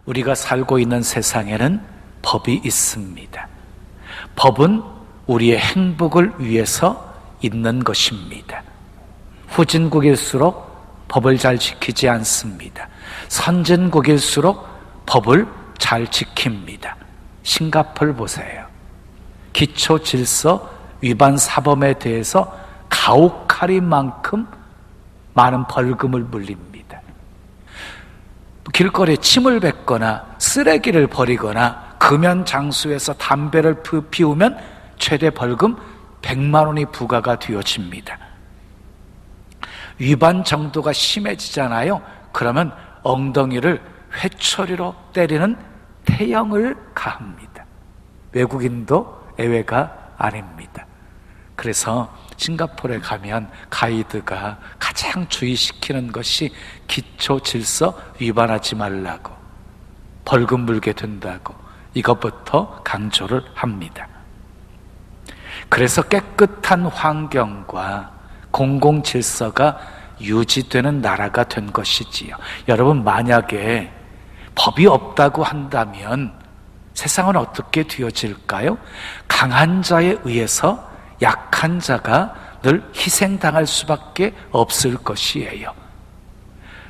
우리가 살고 있는 세상에는 법이 있습니다. 법은 우리의 행복을 위해서 있는 것입니다. 후진국일수록 법을 잘 지키지 않습니다. 선진국일수록 법을 잘 지킵니다. 싱가포르 보세요. 기초 질서 위반 사범에 대해서 가혹하리만큼 많은 벌금을 물립니다. 길거리에 침을 뱉거나 쓰레기를 버리거나 금연 장소에서 담배를 피우면 최대 벌금 100만 원이 부과가 되어집니다. 위반 정도가 심해지잖아요. 그러면 엉덩이를 회초리로 때리는 태형을 가합니다. 외국인도 예외가 아닙니다. 그래서 싱가포르에 가면 가이드가 가장 주의시키는 것이 기초 질서 위반하지 말라고, 벌금 물게 된다고 이것부터 강조를 합니다. 그래서 깨끗한 환경과 공공 질서가 유지되는 나라가 된 것이지요. 여러분, 만약에 법이 없다고 한다면 세상은 어떻게 되어질까요? 강한 자에 의해서 약한 자가 늘 희생당할 수밖에 없을 것이에요.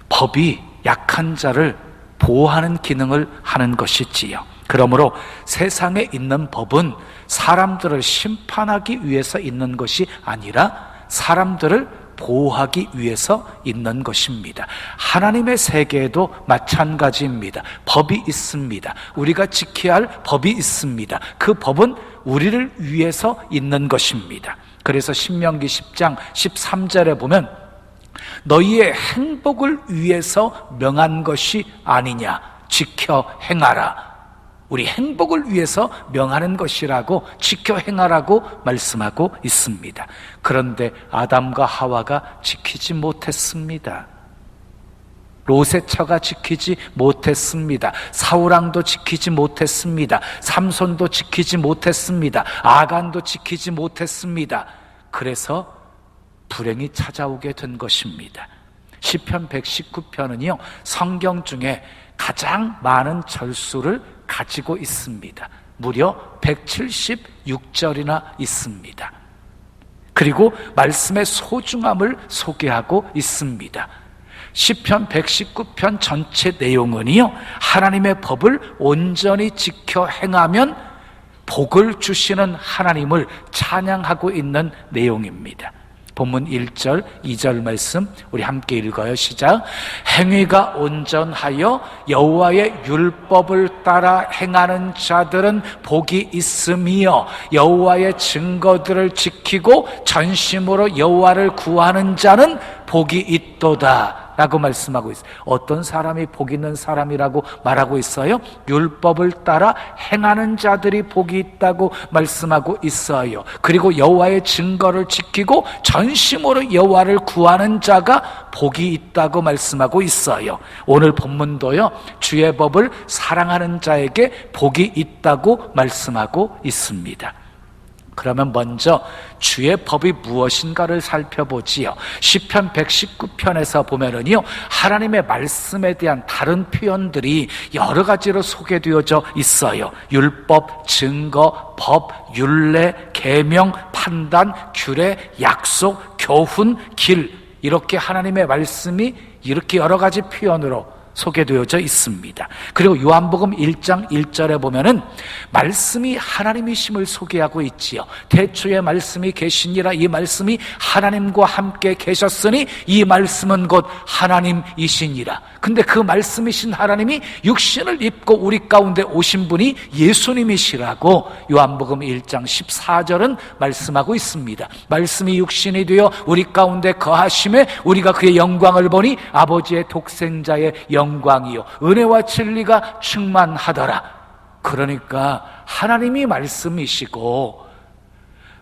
법이 약한 자를 보호하는 기능을 하는 것이지요. 그러므로 세상에 있는 법은 사람들을 심판하기 위해서 있는 것이 아니라 사람들을 보호하기 위해서 있는 것입니다. 하나님의 세계에도 마찬가지입니다. 법이 있습니다. 우리가 지켜야 할 법이 있습니다. 그 법은 우리를 위해서 있는 것입니다. 그래서 신명기 10장 13절에 보면 너희의 행복을 위해서 명한 것이 아니냐, 지켜 행하라. 우리 행복을 위해서 명하는 것이라고, 지켜 행하라고 말씀하고 있습니다. 그런데 아담과 하와가 지키지 못했습니다. 롯의 처가 지키지 못했습니다. 사울왕도 지키지 못했습니다. 삼손도 지키지 못했습니다. 아간도 지키지 못했습니다. 그래서 불행이 찾아오게 된 것입니다. 시편 119편은요 성경 중에 가장 많은 절수를 가지고 있습니다. 무려 176절이나 있습니다. 그리고 말씀의 소중함을 소개하고 있습니다. 시편 119편 전체 내용은요 하나님의 법을 온전히 지켜 행하면 복을 주시는 하나님을 찬양하고 있는 내용입니다. 본문 1절, 2절 말씀 우리 함께 읽어요. 시작. 행위가 온전하여 여호와의 율법을 따라 행하는 자들은 복이 있으며 여호와의 증거들을 지키고 전심으로 여호와를 구하는 자는 복이 있도다 라고 말씀하고 있어요. 어떤 사람이 복 있는 사람이라고 말하고 있어요? 율법을 따라 행하는 자들이 복이 있다고 말씀하고 있어요. 그리고 여호와의 증거를 지키고 전심으로 여호와를 구하는 자가 복이 있다고 말씀하고 있어요. 오늘 본문도요 주의 법을 사랑하는 자에게 복이 있다고 말씀하고 있습니다. 그러면 먼저 주의 법이 무엇인가를 살펴보지요. 시편 119편에서 보면은요 하나님의 말씀에 대한 다른 표현들이 여러 가지로 소개되어져 있어요. 율법, 증거, 법, 율례, 계명, 판단, 규례, 약속, 교훈, 길, 이렇게 하나님의 말씀이 이렇게 여러 가지 표현으로 소개되어져 있습니다. 그리고 요한복음 1장 1절에 보면은 말씀이 하나님이심을 소개하고 있지요. 태초에 말씀이 계시니라. 이 말씀이 하나님과 함께 계셨으니 이 말씀은 곧 하나님이시니라. 근데 그 말씀이신 하나님이 육신을 입고 우리 가운데 오신 분이 예수님이시라고 요한복음 1장 14절은 말씀하고 있습니다. 말씀이 육신이 되어 우리 가운데 거하심에 우리가 그의 영광을 보니 아버지의 독생자의 영광이요 은혜와 진리가 충만하더라. 그러니까 하나님이 말씀이시고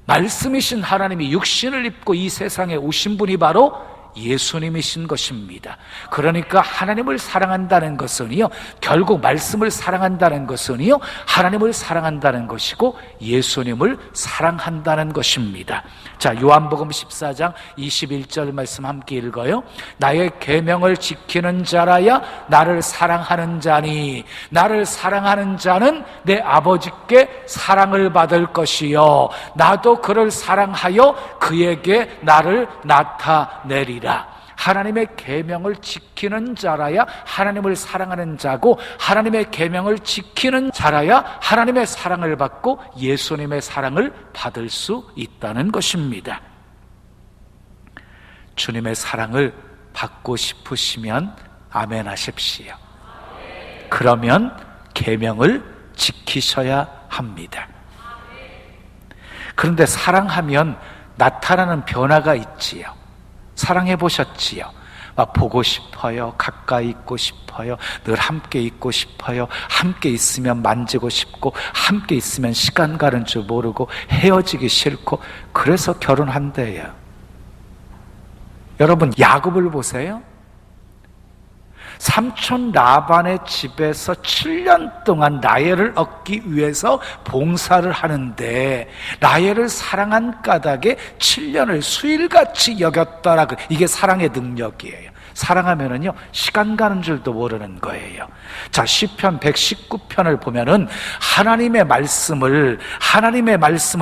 말씀이신 하나님이 육신을 입고 이 세상에 오신 분이 바로 예수님이신 것입니다. 그러니까 하나님을 사랑한다는 것은요, 결국 말씀을 사랑한다는 것은요, 하나님을 사랑한다는 것이고 예수님을 사랑한다는 것입니다. 자, 요한복음 14장 21절 말씀 함께 읽어요. 나의 계명을 지키는 자라야 나를 사랑하는 자니 나를 사랑하는 자는 내 아버지께 사랑을 받을 것이요 나도 그를 사랑하여 그에게 나를 나타내리라. 하나님의 계명을 지키는 자라야 하나님을 사랑하는 자고, 하나님의 계명을 지키는 자라야 하나님의 사랑을 받고 예수님의 사랑을 받을 수 있다는 것입니다. 주님의 사랑을 받고 싶으시면 아멘 하십시오. 그러면 계명을 지키셔야 합니다. 그런데 사랑하면 나타나는 변화가 있지요. 사랑해 보셨지요? 막 보고 싶어요. 가까이 있고 싶어요. 늘 함께 있고 싶어요. 함께 있으면 만지고 싶고, 함께 있으면 시간 가는 줄 모르고, 헤어지기 싫고, 그래서 결혼한대요. 여러분, 야곱을 보세요. 삼촌 라반의 집에서 7년 동안 라헬을 얻기 위해서 봉사를 하는데 라헬을 사랑한 까닭에 7년을 수일같이 여겼더라. 이게 사랑의 능력이에요. 사랑하면은요, 시간 가는 줄도 모르는 거예요. 자, 시편 119편을 보면은 하나님의 말씀을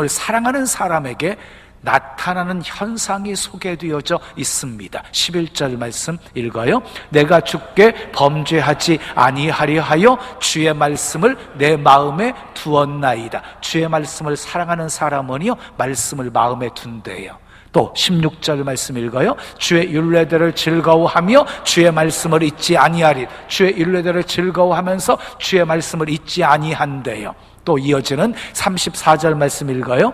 사랑하는 사람에게 나타나는 현상이 소개되어져 있습니다. 11절 말씀 읽어요. 내가 주께 범죄하지 아니하려 하여 주의 말씀을 내 마음에 두었나이다. 주의 말씀을 사랑하는 사람은요, 말씀을 마음에 둔대요. 또 16절 말씀 읽어요. 주의 율례들을 즐거워하며 주의 말씀을 잊지 아니하리. 주의 율례들을 즐거워하면서 주의 말씀을 잊지 아니한대요. 또 이어지는 34절 말씀 읽어요.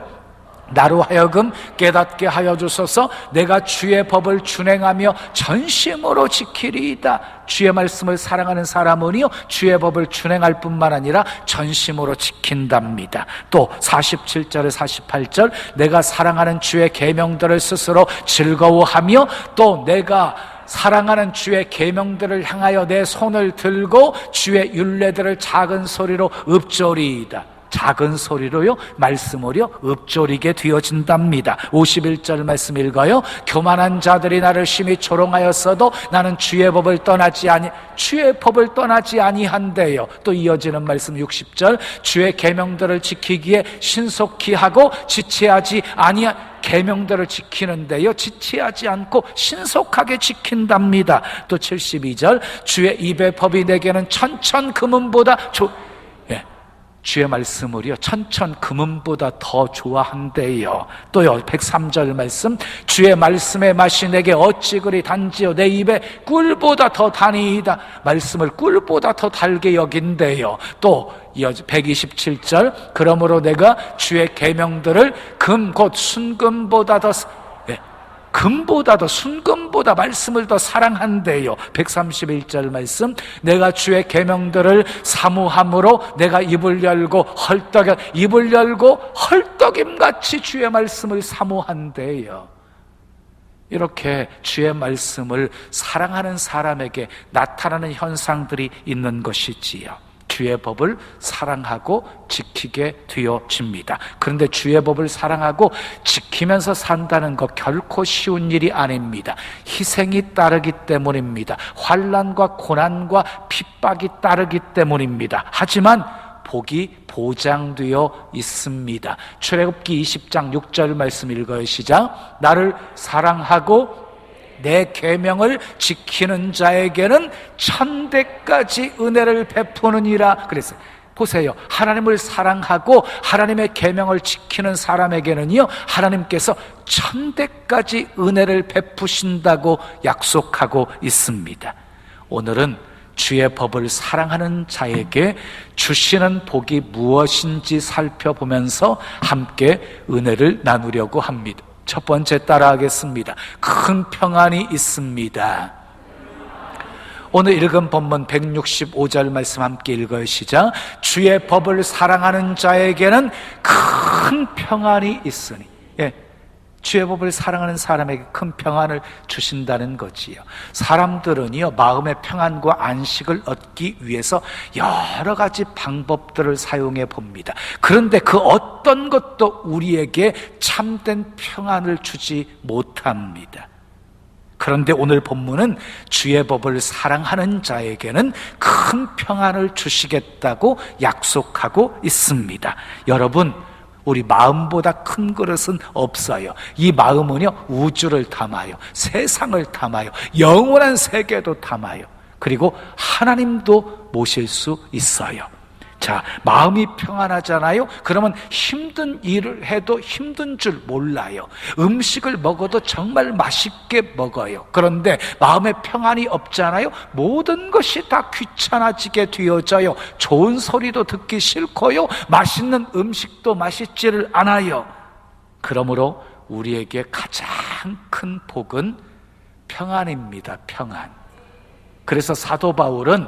나로 하여금 깨닫게 하여 주소서. 내가 주의 법을 준행하며 전심으로 지키리이다. 주의 말씀을 사랑하는 사람은요, 주의 법을 준행할 뿐만 아니라 전심으로 지킨답니다. 또 47절에 48절 내가 사랑하는 주의 계명들을 스스로 즐거워하며 또 내가 사랑하는 주의 계명들을 향하여 내 손을 들고 주의 율례들을 작은 소리로 읊조리이다. 작은 소리로요, 말씀으로 읊조리게 되어진답니다. 51절 말씀 읽어요. 교만한 자들이 나를 심히 조롱하였어도 나는 주의 법을 떠나지 아니한대요. 또 이어지는 말씀 60절 주의 계명들을 지키기에 신속히 하고 지체하지 아니한 계명들을 지키는데요, 지체하지 않고 신속하게 지킨답니다. 또 72절 주의 입의 법이 내게는 천천 금은보다 주의 말씀을요, 천천 금은보다 더 좋아한대요. 또요, 103절 말씀 주의 말씀의 맛이 내게 어찌 그리 단지요 내 입에 꿀보다 더 다니이다. 말씀을 꿀보다 더 달게 여긴대요. 또 이어지 127절 그러므로 내가 주의 계명들을 금 곧 순금보다 더 금보다 더 순금보다 말씀을 더 사랑한대요. 131절 말씀 내가 주의 계명들을 사모함으로 내가 입을 열고 헐떡임같이 주의 말씀을 사모한대요. 이렇게 주의 말씀을 사랑하는 사람에게 나타나는 현상들이 있는 것이지요. 주의 법을 사랑하고 지키게 되어집니다. 그런데 주의 법을 사랑하고 지키면서 산다는 것 결코 쉬운 일이 아닙니다. 희생이 따르기 때문입니다. 환난과 고난과 핍박이 따르기 때문입니다. 하지만 복이 보장되어 있습니다. 출애굽기 20장 6절 말씀 읽어요. 시작. 나를 사랑하고 내 계명을 지키는 자에게는 천대까지 은혜를 베푸느니라 그랬어요. 보세요. 하나님을 사랑하고 하나님의 계명을 지키는 사람에게는요, 하나님께서 천대까지 은혜를 베푸신다고 약속하고 있습니다. 오늘은 주의 법을 사랑하는 자에게 주시는 복이 무엇인지 살펴보면서 함께 은혜를 나누려고 합니다. 첫 번째 따라하겠습니다. 큰 평안이 있습니다. 오늘 읽은 본문 165절 말씀 함께 읽어요. 시작. 주의 법을 사랑하는 자에게는 큰 평안이 있으니. 주의 법을 사랑하는 사람에게 큰 평안을 주신다는 거지요. 사람들은요, 마음의 평안과 안식을 얻기 위해서 여러 가지 방법들을 사용해 봅니다. 그런데 그 어떤 것도 우리에게 참된 평안을 주지 못합니다. 그런데 오늘 본문은 주의 법을 사랑하는 자에게는 큰 평안을 주시겠다고 약속하고 있습니다. 여러분, 우리 마음보다 큰 그릇은 없어요. 이 마음은요, 우주를 담아요. 세상을 담아요. 영원한 세계도 담아요. 그리고 하나님도 모실 수 있어요. 자, 마음이 평안하잖아요. 그러면 힘든 일을 해도 힘든 줄 몰라요. 음식을 먹어도 정말 맛있게 먹어요. 그런데 마음에 평안이 없잖아요. 모든 것이 다 귀찮아지게 되어져요. 좋은 소리도 듣기 싫고요, 맛있는 음식도 맛있지를 않아요. 그러므로 우리에게 가장 큰 복은 평안입니다. 평안. 그래서 사도 바울은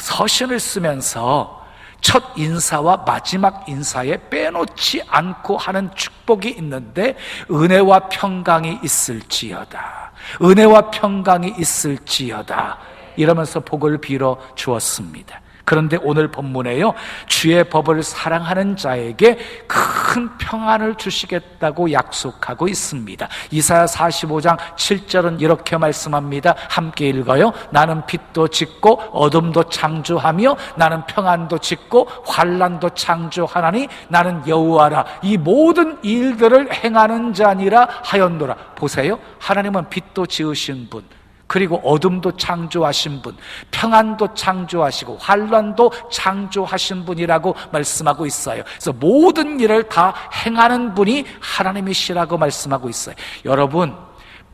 서신을 쓰면서 첫 인사와 마지막 인사에 빼놓지 않고 하는 축복이 있는데, 은혜와 평강이 있을지어다, 은혜와 평강이 있을지어다 이러면서 복을 빌어 주었습니다. 그런데 오늘 본문에요, 주의 법을 사랑하는 자에게 큰 평안을 주시겠다고 약속하고 있습니다. 이사야 45장 7절은 이렇게 말씀합니다. 함께 읽어요. 나는 빛도 짓고 어둠도 창조하며 나는 평안도 짓고 환난도 창조하나니 나는 여호와라. 이 모든 일들을 행하는 자니라 하였노라. 보세요, 하나님은 빛도 지으신 분, 그리고 어둠도 창조하신 분, 평안도 창조하시고 환난도 창조하신 분이라고 말씀하고 있어요. 그래서 모든 일을 다 행하는 분이 하나님이시라고 말씀하고 있어요. 여러분,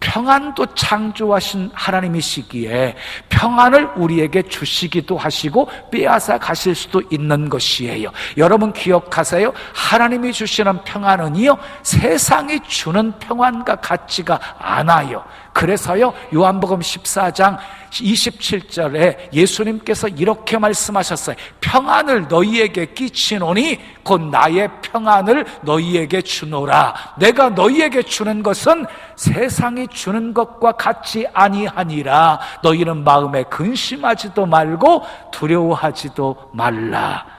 평안도 창조하신 하나님이시기에 평안을 우리에게 주시기도 하시고 빼앗아 가실 수도 있는 것이에요. 여러분 기억하세요. 하나님이 주시는 평안은요, 세상이 주는 평안과 같지가 않아요. 그래서요, 요한복음 14장 27절에 예수님께서 이렇게 말씀하셨어요. 평안을 너희에게 끼치노니 곧 나의 평안을 너희에게 주노라. 내가 너희에게 주는 것은 세상이 주는 것과 같지 아니하니라. 너희는 마음에 근심하지도 말고 두려워하지도 말라.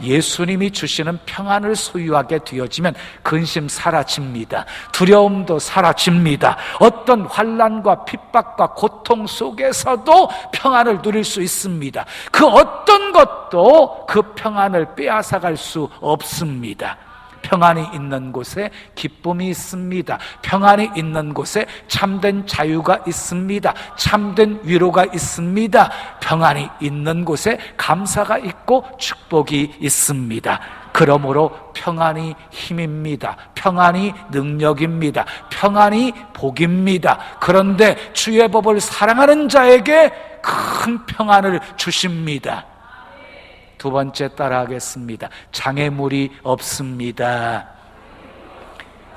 예수님이 주시는 평안을 소유하게 되어지면 근심 사라집니다. 두려움도 사라집니다. 어떤 환난과 핍박과 고통 속에서도 평안을 누릴 수 있습니다. 그 어떤 것도 그 평안을 빼앗아갈 수 없습니다. 평안이 있는 곳에 기쁨이 있습니다. 평안이 있는 곳에 참된 자유가 있습니다. 참된 위로가 있습니다. 평안이 있는 곳에 감사가 있고 축복이 있습니다. 그러므로 평안이 힘입니다. 평안이 능력입니다. 평안이 복입니다. 그런데 주의 법을 사랑하는 자에게 큰 평안을 주십니다. 두 번째 따라하겠습니다. 장애물이 없습니다.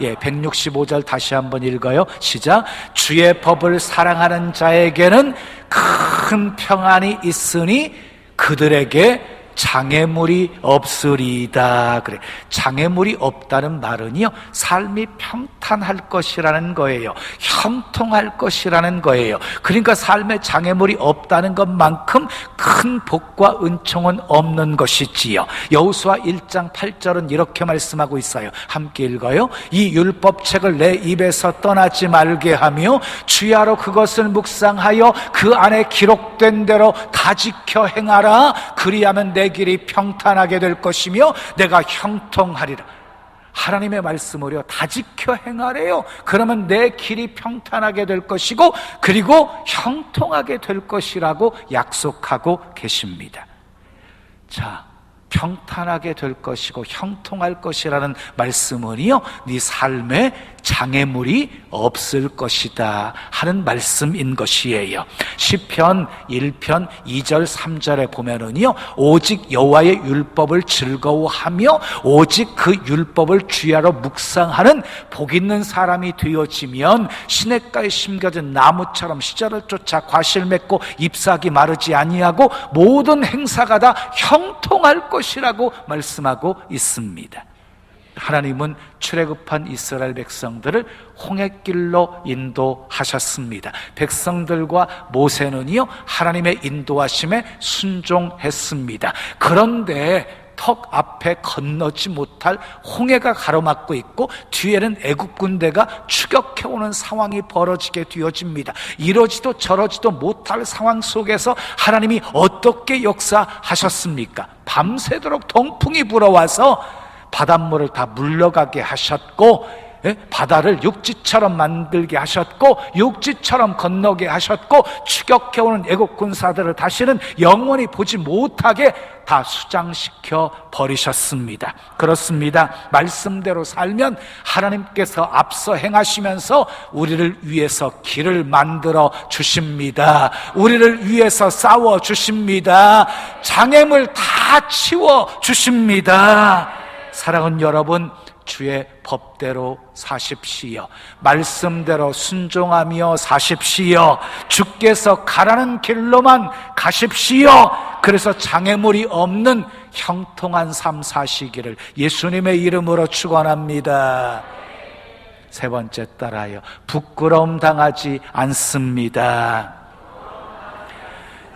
165절 다시 한번 읽어요. 시작. 주의 법을 사랑하는 자에게는 큰 평안이 있으니 그들에게 장애물이 없으리다. 그래, 장애물이 없다는 말은요, 삶이 평탄할 것이라는 거예요. 형통할 것이라는 거예요. 그러니까 삶에 장애물이 없다는 것만큼 큰 복과 은총은 없는 것이지요. 여호수아 1장 8절은 이렇게 말씀하고 있어요. 함께 읽어요. 이 율법책을 내 입에서 떠나지 말게 하며 주야로 그것을 묵상하여 그 안에 기록된 대로 다 지켜 행하라. 그리하면 내 길이 평탄하게 될 것이며 내가 형통하리라. 하나님의 말씀을요, 다 지켜 행하래요. 그러면 내 길이 평탄하게 될 것이고 그리고 형통하게 될 것이라고 약속하고 계십니다. 자, 평탄하게 될 것이고 형통할 것이라는 말씀은요, 네 삶에 장애물이 없을 것이다 하는 말씀인 것이에요. 시편 1편 2절 3절에 보면은요, 오직 여호와의 율법을 즐거워하며 오직 그 율법을 주야로 묵상하는 복 있는 사람이 되어지면 시냇가에 심겨진 나무처럼 시절을 쫓아 과실 맺고 잎사귀 마르지 아니하고 모든 행사가 다 형통할 것이라고 말씀하고 있습니다. 하나님은 출애굽한 이스라엘 백성들을 홍해길로 인도하셨습니다. 백성들과 모세는요 하나님의 인도하심에 순종했습니다. 그런데 턱 앞에 건너지 못할 홍해가 가로막고 있고 뒤에는 애국 군대가 추격해오는 상황이 벌어지게 되어집니다. 이러지도 저러지도 못할 상황 속에서 하나님이 어떻게 역사하셨습니까? 밤새도록 동풍이 불어와서 바닷물을 다 물러가게 하셨고, 바다를 육지처럼 만들게 하셨고, 육지처럼 건너게 하셨고, 추격해오는 애국 군사들을 다시는 영원히 보지 못하게 다 수장시켜 버리셨습니다. 그렇습니다. 말씀대로 살면 하나님께서 앞서 행하시면서 우리를 위해서 길을 만들어 주십니다. 우리를 위해서 싸워 주십니다. 장애물 다 치워 주십니다. 사랑하는 여러분, 주의 법대로 사십시오. 말씀대로 순종하며 사십시오. 주께서 가라는 길로만 가십시오. 그래서 장애물이 없는 형통한 삶 사시기를 예수님의 이름으로 축원합니다. 세 번째 따라요. 부끄러움 당하지 않습니다.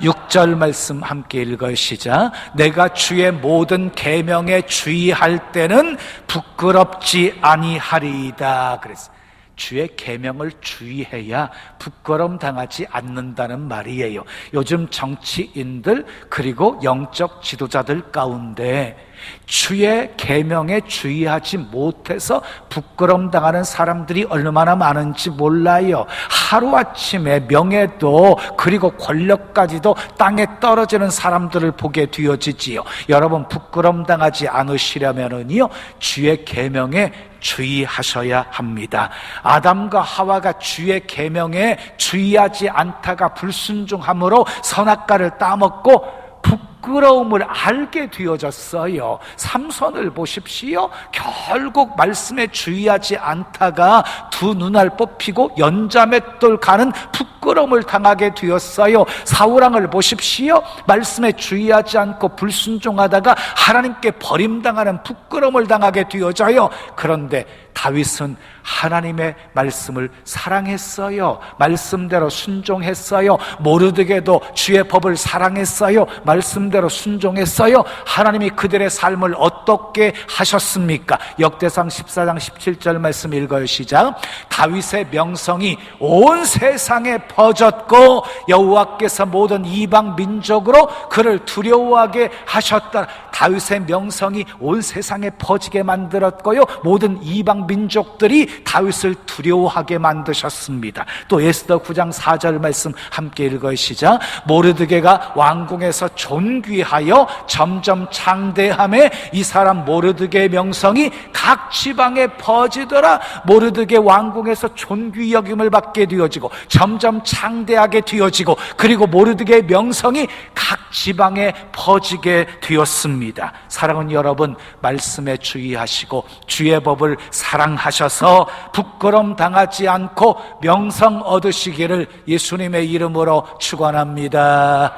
6절 말씀 함께 읽으시자. 내가 주의 모든 계명에 주의할 때는 부끄럽지 아니하리이다. 그랬어요. 주의 계명을 주의해야 부끄러움 당하지 않는다는 말이에요. 요즘 정치인들 그리고 영적 지도자들 가운데 주의 계명에 주의하지 못해서 부끄러움 당하는 사람들이 얼마나 많은지 몰라요. 하루아침에 명예도 그리고 권력까지도 땅에 떨어지는 사람들을 보게 되어지지요. 여러분, 부끄러움 당하지 않으시려면은요 주의 계명에 주의하셔야 합니다. 아담과 하와가 주의 계명에 주의하지 않다가 불순종함으로 선악과를 따먹고 부끄러움을 알게 되어졌어요. 삼손을 보십시오. 결국 말씀에 주의하지 않다가 두 눈알 뽑히고 연자맷돌 가는 부끄러움을 당하게 되었어요. 사울왕을 보십시오. 말씀에 주의하지 않고 불순종하다가 하나님께 버림당하는 부끄러움을 당하게 되어져요. 그런데 다윗은 하나님의 말씀을 사랑했어요. 말씀대로 순종했어요. 모르드게도 주의 법을 사랑했어요. 말씀대로 순종했어요. 하나님이 그들의 삶을 어떻게 하셨습니까? 역대상 14장 17절 말씀 읽어요. 시작. 다윗의 명성이 온 세상에 퍼졌고 여호와께서 모든 이방 민족으로 그를 두려워하게 하셨다. 다윗의 명성이 온 세상에 퍼지게 만들었고요, 모든 이방 민족들이 다윗을 두려워하게 만드셨습니다. 또 에스더 9장 4절 말씀 함께 읽으시자. 모르드게가 왕궁에서 존귀하여 점점 창대함에 이 사람 모르드게의 명성이 각 지방에 퍼지더라. 모르드게 왕궁에서 존귀 여김을 받게 되어지고 점점 창대하게 되어지고 그리고 모르드게의 명성이 각 지방에 퍼지게 되었습니다. 사랑하는 여러분, 말씀에 주의하시고 주의 법을 사랑하셔서 부끄럼 당하지 않고 명성 얻으시기를 예수님의 이름으로 축원합니다.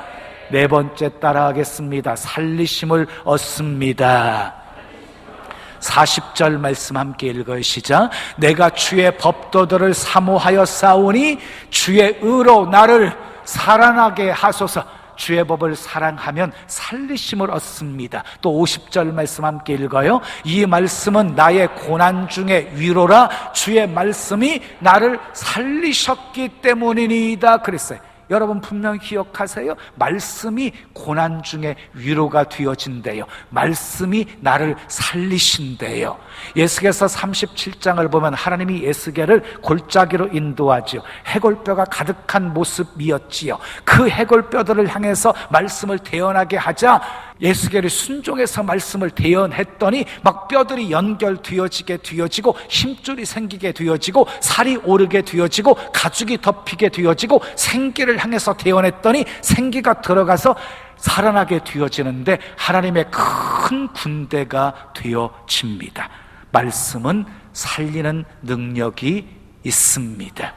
네 번째 따라하겠습니다. 살리심을 얻습니다. 40절 말씀 함께 읽으시자. 내가 주의 법도들을 사모하여 싸우니 주의 의로 나를 살아나게 하소서. 주의 법을 사랑하면 살리심을 얻습니다. 또 50절 말씀 함께 읽어요. 이 말씀은 나의 고난 중에 위로라. 주의 말씀이 나를 살리셨기 때문이니이다 그랬어요. 여러분 분명히 기억하세요. 말씀이 고난 중에 위로가 되어진대요. 말씀이 나를 살리신대요. 에스겔서 37장을 보면 하나님이 에스겔을 골짜기로 인도하지요. 해골뼈가 가득한 모습이었지요. 그 해골뼈들을 향해서 말씀을 대언하게 하자 에스겔이 순종해서 말씀을 대언했더니 막 뼈들이 연결되어지게 되어지고 힘줄이 생기게 되어지고 살이 오르게 되어지고 가죽이 덮이게 되어지고 생기를 향해서 대언했더니 생기가 들어가서 살아나게 되어지는데 하나님의 큰 군대가 되어집니다. 말씀은 살리는 능력이 있습니다.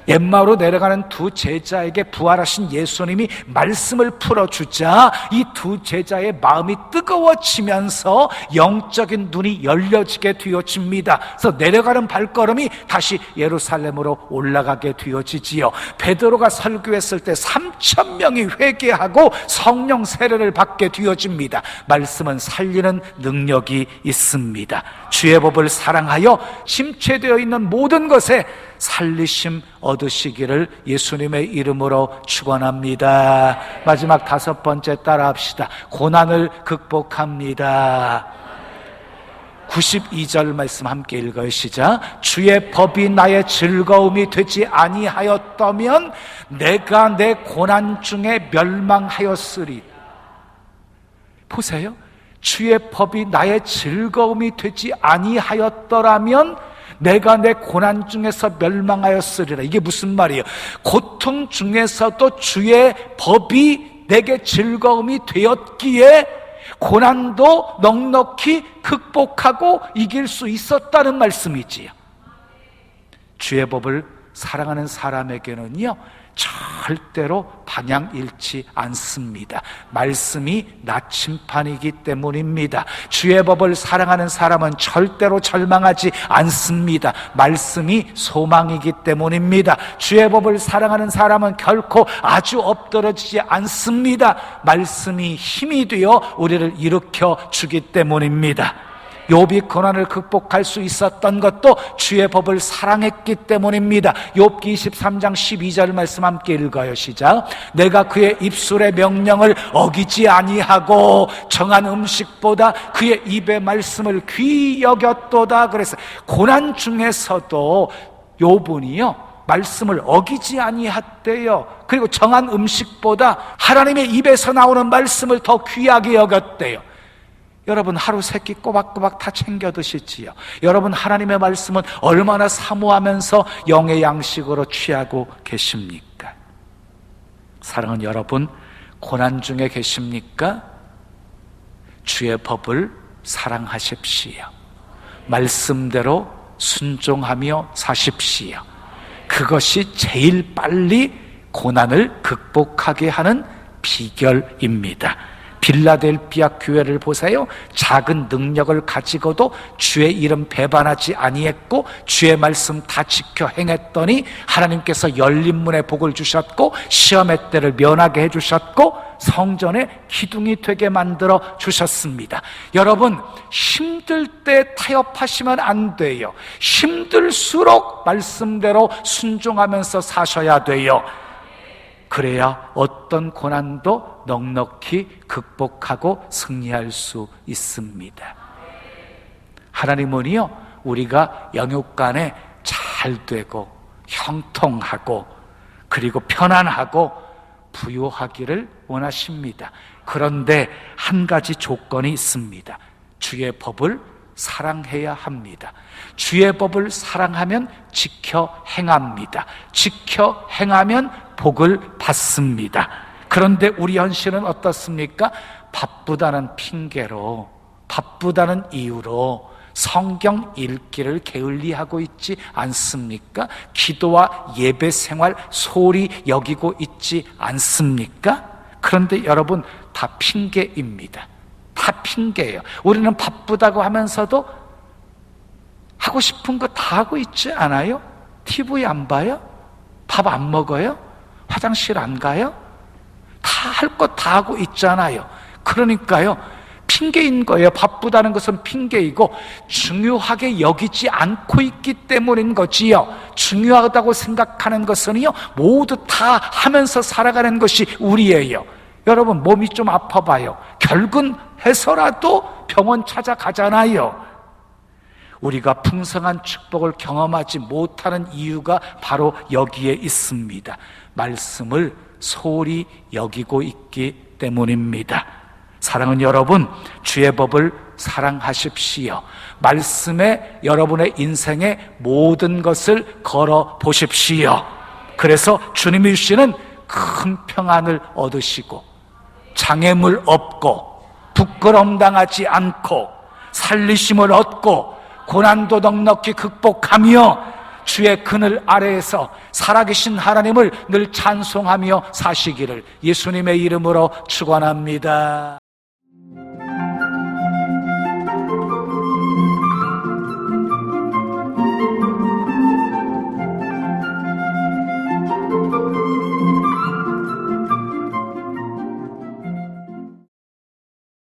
엠마오로 내려가는 두 제자에게 부활하신 예수님이 말씀을 풀어주자 이 두 제자의 마음이 뜨거워지면서 영적인 눈이 열려지게 되어집니다. 그래서 내려가는 발걸음이 다시 예루살렘으로 올라가게 되어지지요. 베드로가 설교했을 때 3,000명이 회개하고 성령 세례를 받게 되어집니다. 말씀은 살리는 능력이 있습니다. 주의 법을 사랑하여 침체되어 있는 모든 것에 살리심 얻으시기를 예수님의 이름으로 축원합니다. 마지막 5번째 따라합시다. 고난을 극복합니다. 92절 말씀 함께 읽어요. 시작. 주의 법이 나의 즐거움이 되지 아니하였다면 내가 내 고난 중에 멸망하였으리. 보세요. 주의 법이 나의 즐거움이 되지 아니하였더라면 내가 내 고난 중에서 멸망하였으리라. 이게 무슨 말이에요? 고통 중에서도 주의 법이 내게 즐거움이 되었기에 고난도 넉넉히 극복하고 이길 수 있었다는 말씀이지요. 주의 법을 사랑하는 사람에게는요 절대로 방향 잃지 않습니다. 말씀이 나침판이기 때문입니다. 주의 법을 사랑하는 사람은 절대로 절망하지 않습니다. 말씀이 소망이기 때문입니다. 주의 법을 사랑하는 사람은 결코 아주 엎드러지지 않습니다. 말씀이 힘이 되어 우리를 일으켜 주기 때문입니다. 욥이 고난을 극복할 수 있었던 것도 주의 법을 사랑했기 때문입니다. 욥기 23장 12절 말씀 함께 읽어요. 시작. 내가 그의 입술의 명령을 어기지 아니하고 정한 음식보다 그의 입의 말씀을 귀히 여겼도다. 그래서 고난 중에서도 욥은요 말씀을 어기지 아니했대요. 그리고 정한 음식보다 하나님의 입에서 나오는 말씀을 더 귀하게 여겼대요. 여러분 하루 세 끼 꼬박꼬박 다 챙겨 드시지요. 여러분 하나님의 말씀은 얼마나 사모하면서 영의 양식으로 취하고 계십니까? 사랑하는 여러분, 고난 중에 계십니까? 주의 법을 사랑하십시오. 말씀대로 순종하며 사십시오. 그것이 제일 빨리 고난을 극복하게 하는 비결입니다. 빌라델피아 교회를 보세요. 작은 능력을 가지고도 주의 이름 배반하지 아니했고 주의 말씀 다 지켜 행했더니 하나님께서 열린 문에 복을 주셨고 시험의 때를 면하게 해주셨고 성전의 기둥이 되게 만들어 주셨습니다. 여러분 힘들 때 타협하시면 안 돼요. 힘들수록 말씀대로 순종하면서 사셔야 돼요. 그래야 어떤 고난도 넉넉히 극복하고 승리할 수 있습니다. 하나님은요 우리가 영육간에 잘 되고 형통하고 그리고 편안하고 부유하기를 원하십니다. 그런데 한 가지 조건이 있습니다. 주의 법을 사랑해야 합니다. 주의 법을 사랑하면 지켜 행합니다. 지켜 행하면 복을 받습니다. 그런데 우리 현실은 어떻습니까? 바쁘다는 핑계로, 바쁘다는 이유로 성경 읽기를 게을리하고 있지 않습니까? 기도와 예배 생활 소홀히 여기고 있지 않습니까? 그런데 여러분 다 핑계입니다. 다 핑계예요. 우리는 바쁘다고 하면서도 하고 싶은 거 다 하고 있지 않아요? TV 안 봐요? 밥 안 먹어요? 화장실 안 가요? 다 할 거 다 하고 있잖아요. 그러니까요 핑계인 거예요. 바쁘다는 것은 핑계이고 중요하게 여기지 않고 있기 때문인 거지요. 중요하다고 생각하는 것은요 모두 다 하면서 살아가는 것이 우리예요. 여러분 몸이 좀 아파봐요. 결근해서라도 병원 찾아가잖아요. 우리가 풍성한 축복을 경험하지 못하는 이유가 바로 여기에 있습니다. 말씀을 소홀히 여기고 있기 때문입니다. 사랑하는 여러분, 주의 법을 사랑하십시오. 말씀에 여러분의 인생의 모든 것을 걸어 보십시오. 그래서 주님이 주시는 큰 평안을 얻으시고 장애물 없고 부끄러움 당하지 않고 살리심을 얻고 고난도 넉넉히 극복하며 주의 그늘 아래에서 살아계신 하나님을 늘 찬송하며 사시기를 예수님의 이름으로 축원합니다.